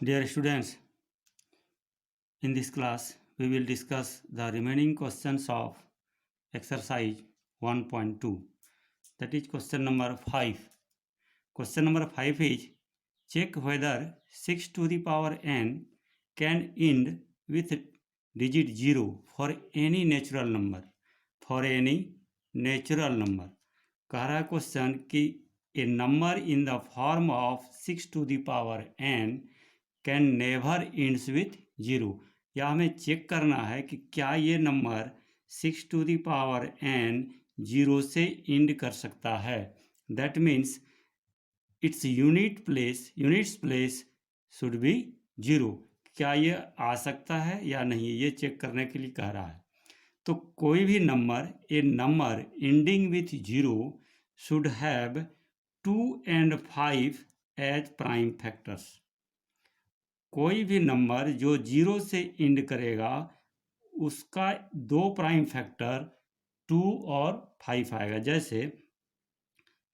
Dear students, in this class we will discuss the remaining questions of exercise 1.2, that is question number 5. Question number 5 is check whether 6 to the power n can end with digit 0 for any natural number. For any natural number. कह रहा है question कि a number in the form of 6 to the power n can never ends with 0, या हमें check करना है कि क्या ये number 6 to the power n 0 से इंड कर सकता है. That means it's units place should be 0. क्या ये आ सकता है या नहीं, ये चेक करने के लिए कह रहा है. तो कोई भी number, a number ending with 0 should have 2 and 5 as prime factors. कोई भी नंबर जो 0 से इंड करेगा उसका दो प्राइम फैक्टर 2 और 5 आएगा. जैसे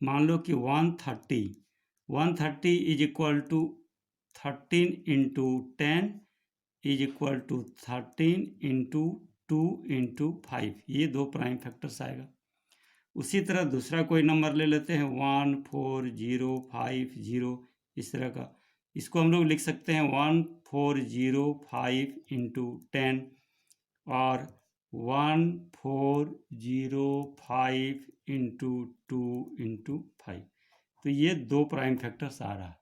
मान लो कि 130 is equal to 13 into 10 is equal to 13 into 2 into 5, ये दो प्राइम फैक्टर्स आएगा. उसी तरह दूसरा कोई नंबर ले लेते हैं 14050, इस तरह का. इसको हम लोग लिख सकते हैं 1405 इंटू 10 और 1405 इंटू 2 इंटू 5. तो ये दो प्राइम फैक्टर्स आ रहा है.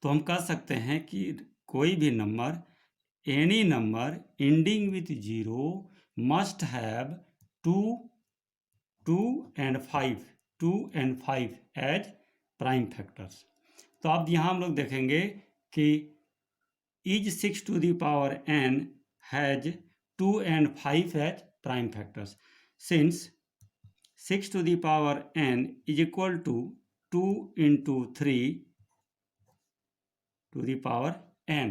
तो हम कह सकते हैं कि कोई भी number, any number ending with 0 must have 2 and 5 as prime factors. तो अब यहाँ हम लोग देखेंगे कि is 6 to the power n has 2 and 5 as prime factors. Since 6 to the power n is equal to 2 into 3 to the power n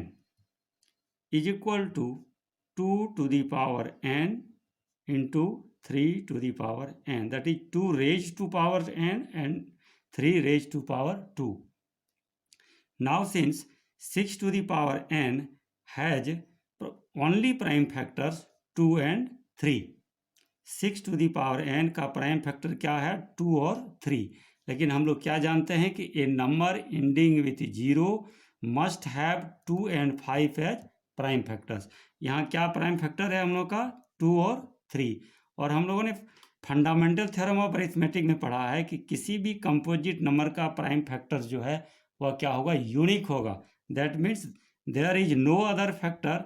is equal to 2 to the power n into 3 to the power n, that is 2 raised to power n and 3 raised to power 2. Now since 6 to the power n has only prime factors 2 and 3, 6 to the power n का prime factor क्या है 2 और 3. लेकिन हम लोग क्या जानते हैं कि a number ending with 0 must have 2 and 5 as prime factors. यहाँ क्या प्राइम फैक्टर है हम लोग का 2 और 3. और हम लोगों ने फंडामेंटल थ्योरम ऑफ अरिथमेटिक में पढ़ा है कि किसी भी कंपोजिट नंबर का प्राइम फैक्टर जो है वह क्या होगा, यूनिक होगा. That means there is no other factor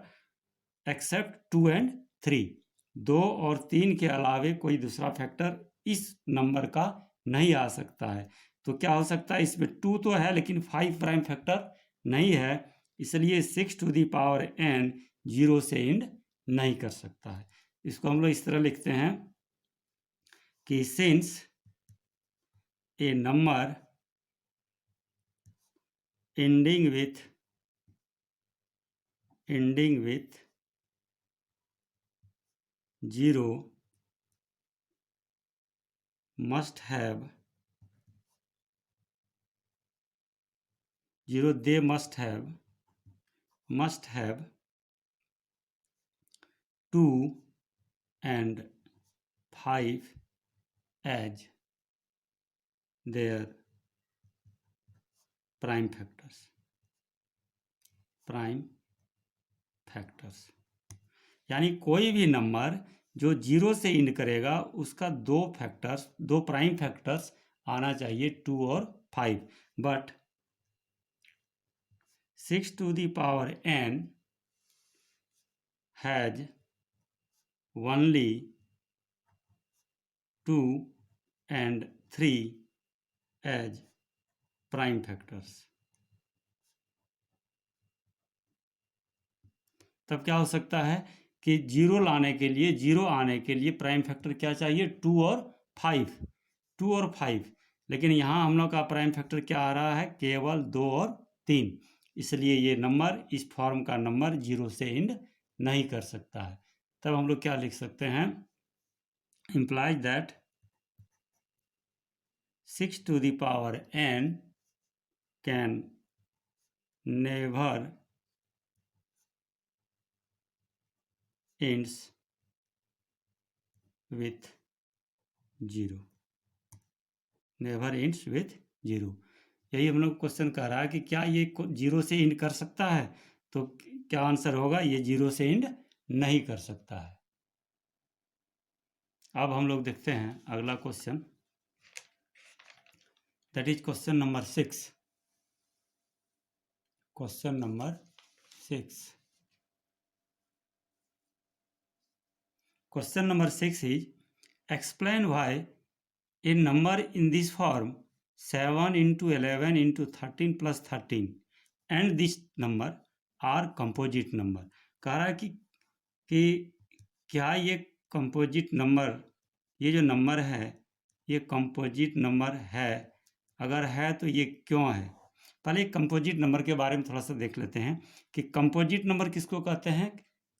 except 2 and 3. 2 और 3 के अलावे कोई दूसरा फैक्टर इस नंबर का नहीं आ सकता है. तो क्या हो सकता है, इसमें 2 तो है लेकिन 5 प्राइम फैक्टर नहीं है, इसलिए 6 to the power n 0 से इंड नहीं कर सकता है. इसको हम लोग इस तरह लिखते हैं कि since A number ending with 0 must have 2 and 5 as their prime factors. यानी कोई भी नंबर जो 0 से इंड करेगा उसका दो प्राइम फैक्टर्स आना चाहिए 2 और 5. But 6 to the power n has only 2 and 3 as prime factors. तब क्या हो सकता है कि 0 आने के लिए प्राइम फैक्टर क्या चाहिए 2 और 5. लेकिन यहाँ हम लोग का प्राइम फैक्टर क्या आ रहा है, केवल 2 और 3. इसलिए ये नंबर, इस फॉर्म का नंबर 0 से इंड नहीं कर सकता है. तब हम लोग क्या लिख सकते हैं, implies that 6 to the power n can never ends with zero, never ends with zero. यही हम लोग क्वेश्चन कह रहा है कि क्या ये जीरो से एंड कर सकता है, तो क्या आंसर होगा, ये जीरो से एंड नहीं कर सकता है। अब हम लोग देखते हैं अगला question, that is question number 6। Question number 6, question number 6 is explain why a number in this form 7 into 11 into 13 plus 13 and this number are composite number। कह रहा है कि क्या ये कंपोजिट नंबर, ये जो नंबर है ये कंपोजिट नंबर है, अगर है तो ये क्यों है। पहले कंपोजिट नंबर के बारे में थोड़ा सा देख लेते हैं कि कंपोजिट नंबर किसको कहते हैं।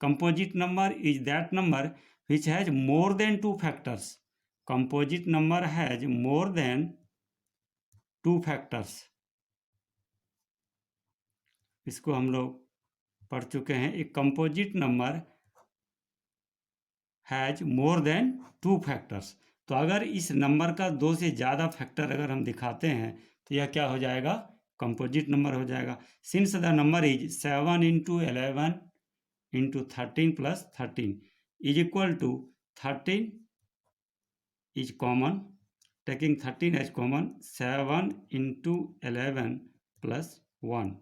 Composite number is that number which has more than two factors। composite number has more than two factors। इसको हम लोग पढ़ चुके हैं। एक composite number has more than two factors. तो अगर इस नंबर का दो से ज़्यादा फैक्टर अगर हम दिखाते हैं तो यह क्या हो जाएगा, कंपोजिट नंबर हो जाएगा। Since the number is 7 into 11 into 13 plus 13 is equal to 13 is common, taking 13 as common, 7 into 11 plus 1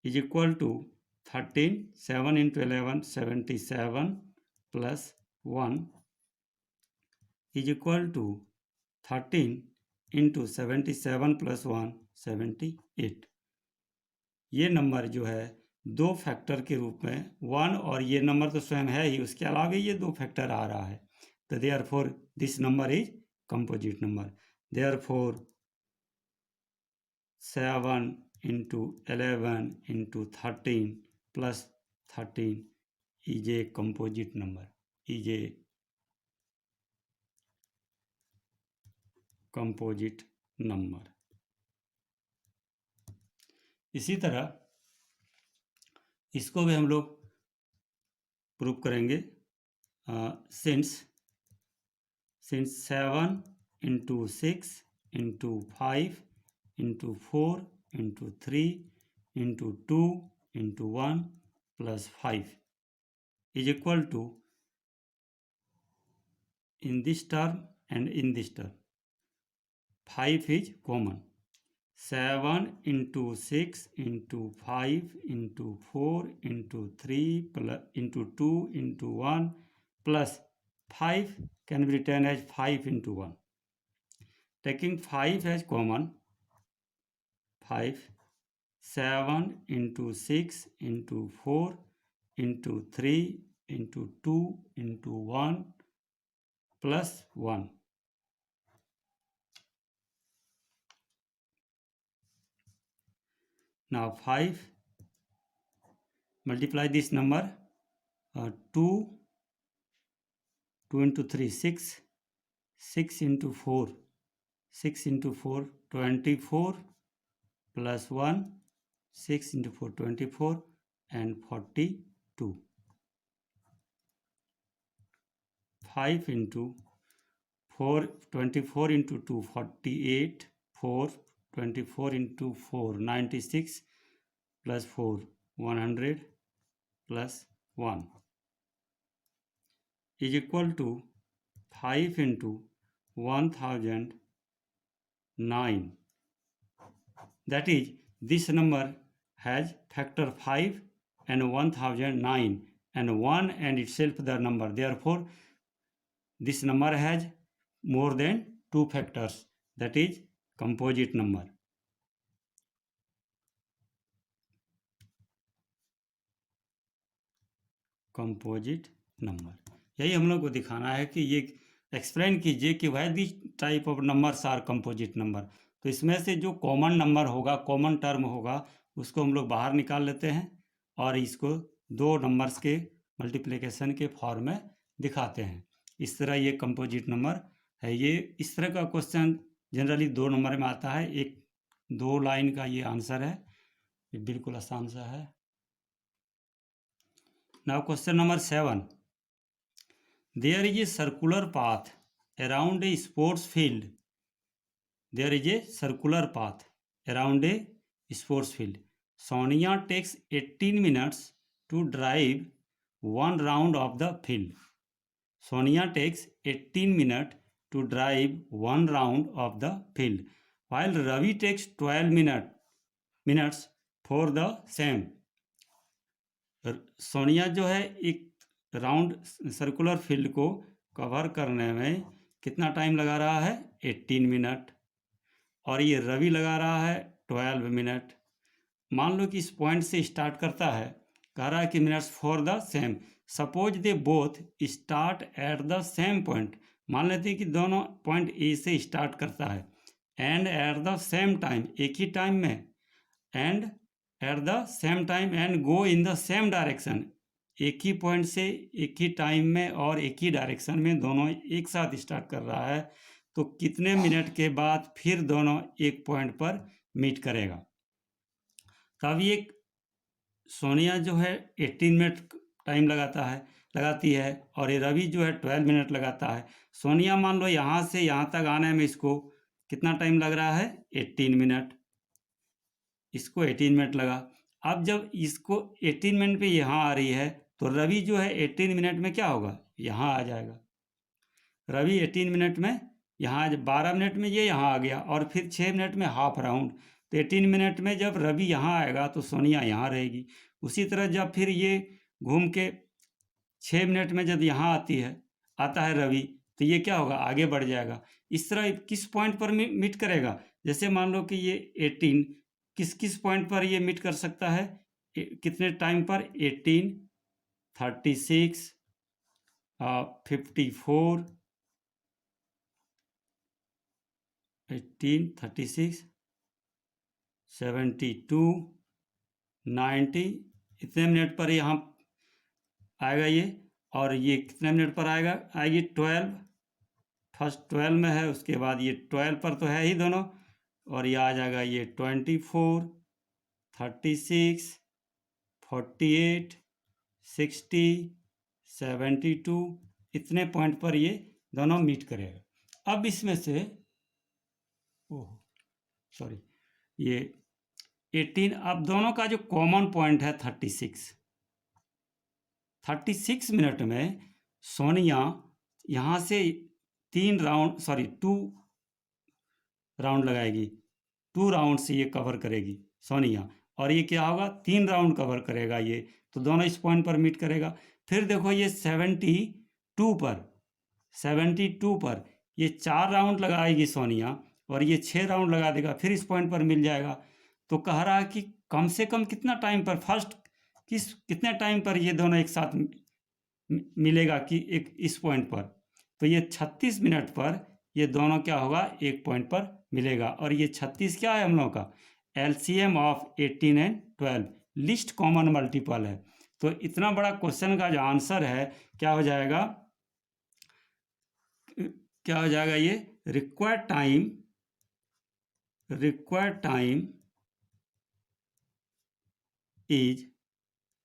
is equal to 13, 7 into 11 77 plus 1 is equal to 13 into 77 plus 1 78। ये नंबर जो है दो फैक्टर के रूप में, 1 और ये नंबर तो स्वयं है ही, उसके अलावा ये दो फैक्टर आ रहा है, तो therefore this number is composite number। therefore 7 into 11 into 13 plus 13 is a composite number, is a composite number। इसी तरह इसको भी हम लोग प्रूव करेंगे। Since 7 into 6 into 5 into 4 into 3 into 2 into 1 plus 5 is equal to, in this term and in this term 5 is common, 7 into 6 into 5 into 4 into 3 plus into 2 into 1 plus 5 can be written as 5 into 1, taking 5 as common, 5, 7 into 6 into 4 into 3 into 2 into 1 plus 1। Now 5 multiply this number, 2 into 3 6, 6 into 4 6 into 4 24 plus 1, 6 into 4 24 and 42, 5 into 4 24 into 2 48, 4 24 into 4 96 plus 4 100 plus 1 is equal to 5 into 1009। that is, this number has factor 5 and 1009 and 1 and itself the number, therefore this number has more than two factors, that is composite number। Composite number, यही हम लोग को दिखाना है कि ये explain कीजिए कि why this type of numbers are composite number. तो इसमें से जो कॉमन नंबर होगा, कॉमन टर्म होगा, उसको हम लोग बाहर निकाल लेते हैं और इसको दो नंबर्स के मल्टीप्लिकेशन के फॉर्म में दिखाते हैं। इस तरह ये कंपोजिट नंबर है। ये इस तरह का क्वेश्चन जनरली दो नंबर में आता है, एक 2 लाइन का ये आंसर है, ये बिल्कुल आसान सा है। Now question number 7, there is a circular path around a sports field, there is a circular path around a sports field, Sonia takes 18 minutes to drive 1 round of the field. Sonia takes 18 minutes to drive 1 round of the field, while Ravi takes 12 minutes for the same. Sonia जो है एक round circular field को cover करने में कितना time लगा रहा है? 18 मिनट। और ये रवि लगा रहा है 12 मिनट। मान लो कि इस पॉइंट से स्टार्ट करता है, कह रहा है कि minutes for the same. Suppose they both start at the same point, मान लेते हैं कि दोनों पॉइंट ए से स्टार्ट करता है, and at the same time, एक ही टाइम में, and at the same time and go in the same direction, एक ही पॉइंट से एक ही टाइम में और एक ही डायरेक्शन में दोनों एक साथ स्टार्ट कर रहा है, तो कितने मिनट के बाद फिर दोनों एक पॉइंट पर मीट करेगा? तब ये सोनिया जो है 18 मिनट टाइम लगाती है और ये रवि जो है 12 मिनट लगाता है। सोनिया मान लो यहाँ से यहाँ तक आने में इसको कितना टाइम लग रहा है? 18 मिनट। इसको 18 मिनट लगा। अब जब इसको 18 मिनट पे यहाँ आ रही है तो रवि जो है 18 मिनट में क्या होगा? यहाँ आ जाएगा। रवि 18 मिनट में यहाँ 12 मिनट में ये यहाँ आ गया और फिर 6 मिनट में हाफ राउंड, तो 18 मिनट में जब रवि यहाँ आएगा तो सोनिया यहाँ रहेगी। उसी तरह जब फिर ये घूम के 6 मिनट में जब यहाँ आता है रवि, तो ये क्या होगा? आगे बढ़ जाएगा। इस तरह किस पॉइंट पर मीट करेगा? जैसे मान लो कि ये 18 किस पॉइंट पर ये मीट कर सकता है? कितने टाइम पर? 18, 36, 54, 18, 36, 72, 90, इतने मिनट पर यहाँ आएगा ये। और ये कितने मिनट पर आएगी? 12, फर्स्ट 12 में है, उसके बाद ये 12 पर तो है ही दोनों, और ये आ जाएगा ये 24, 36, 48, 60, 72, इतने पॉइंट पर ये दोनों मीट करेगा। अब इसमें से ये 18, अब दोनों का जो कॉमन पॉइंट है 36 मिनट में सोनिया यहाँ से 2 राउंड लगाएगी, 2 राउंड से ये कवर करेगी सोनिया, और ये क्या होगा? 3 राउंड कवर करेगा ये, तो दोनों इस पॉइंट पर मीट करेगा। फिर देखो ये 72 पर ये 4 राउंड लगाएगी सोनिया और ये 6 राउंड लगा देगा, फिर इस पॉइंट पर मिल जाएगा। तो कह रहा है कि कम से कम कितना टाइम पर, फर्स्ट कितने टाइम पर ये दोनों एक साथ मिलेगा कि एक इस पॉइंट पर? तो ये 36 मिनट पर ये दोनों क्या होगा? एक पॉइंट पर मिलेगा। और ये 36 क्या है हम लोगों का? LCM of 18 and 12, list common multiple है। तो इतना बड़ा क्वेश्चन का जो आंसर है क्या हो जाएगा? ये required time is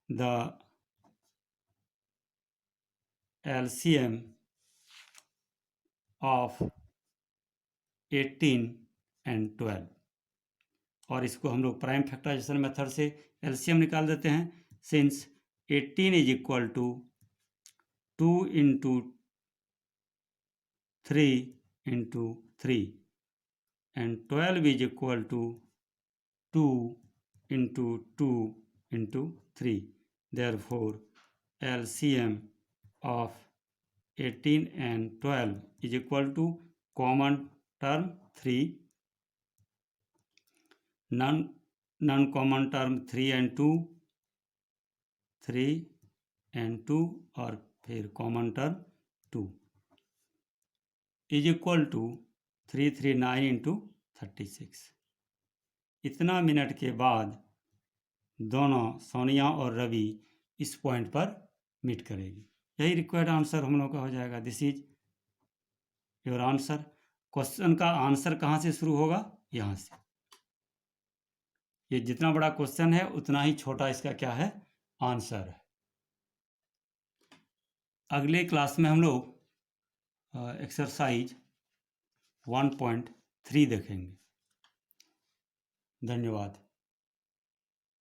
the LCM of 18 and 12, और इसको हम लोग प्राइम फैक्टराइजेशन मेथड से LCM निकाल देते हैं। Since 18 is equal to 2 into 3 into 3 and 12 is equal to 2 into 2 into 3, therefore LCM of 18 and 12 is equal to common term 3, non-common term 3 and 2, 3 and 2, और फिर common term 2 is equal to 339 into 36। इतना minute के बाद दोनों सोनिया और रवि इस point पर meet करेगी। यही रिक्वायर्ड आंसर हम लोग का हो जाएगा। This is your answer. Question का आंसर कहाँ से शुरू होगा? यहाँ से। ये जितना बड़ा क्वेश्चन है उतना ही छोटा इसका क्या है, आंसर है। अगले क्लास में हम लोग एक्सरसाइज 1.3 देखेंगे। धन्यवाद।